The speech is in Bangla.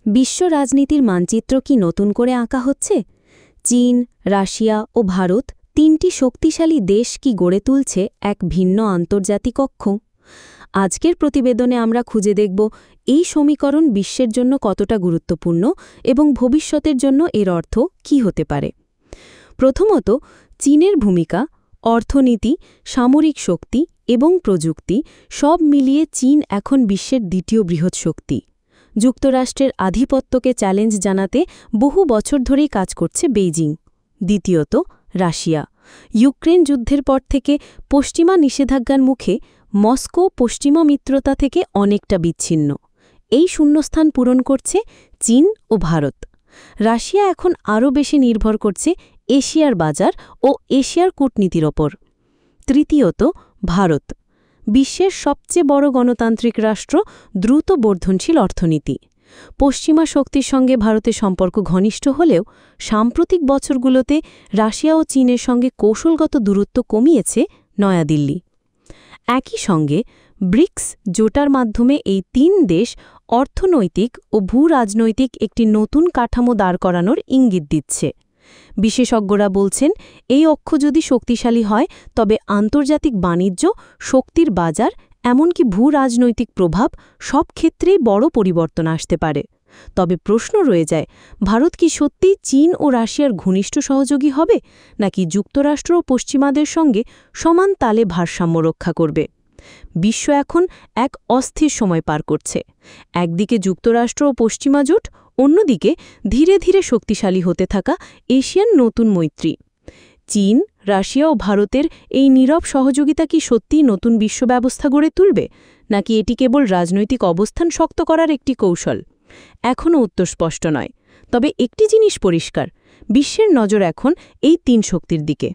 বিশ্ব রাজনীতির মানচিত্র কি নতুন করে আঁকা হচ্ছে? চীন, রাশিয়া ও ভারত তিনটি শক্তিশালী দেশ কি গড়ে তুলছে এক ভিন্ন আন্তর্জাতিক অক্ষ? আজকের প্রতিবেদনে আমরা খুঁজে দেখব এই সমীকরণ বিশ্বের জন্য কতটা গুরুত্বপূর্ণ এবং ভবিষ্যতের জন্য এর অর্থ কী হতে পারে। প্রথমত, চীনের ভূমিকা, অর্থনীতি, সামরিক শক্তি এবং প্রযুক্তি সব মিলিয়ে চীন এখন বিশ্বের দ্বিতীয় বৃহৎ শক্তি। যুক্তরাষ্ট্রের আধিপত্যকে চ্যালেঞ্জ জানাতে বহু বছর ধরেই কাজ করছে বেইজিং। দ্বিতীয়ত, রাশিয়া। ইউক্রেন যুদ্ধের পর থেকে পশ্চিমা নিষেধাজ্ঞার মুখে মস্কো পশ্চিমা মিত্রতা থেকে অনেকটা বিচ্ছিন্ন। এই শূন্যস্থান পূরণ করছে চীন ও ভারত। রাশিয়া এখন আরও বেশি নির্ভর করছে এশিয়ার বাজার ও এশিয়ার কূটনীতির ওপর। তৃতীয়ত, ভারত। বিশ্বের সবচেয়ে বড় গণতান্ত্রিক রাষ্ট্র, দ্রুত বর্ধনশীল অর্থনীতি। পশ্চিমা শক্তির সঙ্গে ভারতের সম্পর্ক ঘনিষ্ঠ হলেও সাম্প্রতিক বছরগুলোতে রাশিয়া ও চীনের সঙ্গে কৌশলগত দূরত্ব কমিয়েছে নয়াদিল্লি। একই সঙ্গে ব্রিক্স জোটার মাধ্যমে এই তিন দেশ অর্থনৈতিক ও ভূ-রাজনৈতিক একটি নতুন কাঠামো দাঁড় করানোর ইঙ্গিত দিচ্ছে। বিশেষজ্ঞরা বলছেন, এই অক্ষ যদি শক্তিশালী হয় তবে আন্তর্জাতিক বাণিজ্য, শক্তির বাজার, এমনকি ভূ-রাজনৈতিক প্রভাব সব ক্ষেত্রেই বড় পরিবর্তন আসতে পারে। তবে প্রশ্ন রয়ে যায়, ভারত কি সত্যিই চীন ও রাশিয়ার ঘনিষ্ঠ সহযোগী হবে, নাকি যুক্তরাষ্ট্র ও পশ্চিমাদের সঙ্গে সমান তালে ভারসাম্য রক্ষা করবে? বিশ্ব এখন এক অস্থির সময় পার করছে। একদিকে যুক্তরাষ্ট্র ও পশ্চিমা জোট, অন্যদিকে ধীরে ধীরে শক্তিশালী হতে থাকা এশিয়ান নতুন মৈত্রী। চীন, রাশিয়া ও ভারতের এই নীরব সহযোগিতা কি সত্যিই নতুন বিশ্ব ব্যবস্থা গড়ে তুলবে, নাকি এটি কেবল রাজনৈতিক অবস্থান শক্ত করার একটি কৌশল? এখনও উত্তর স্পষ্ট নয়। তবে একটি জিনিস পরিষ্কার, বিশ্বের নজর এখন এই তিন শক্তির দিকে।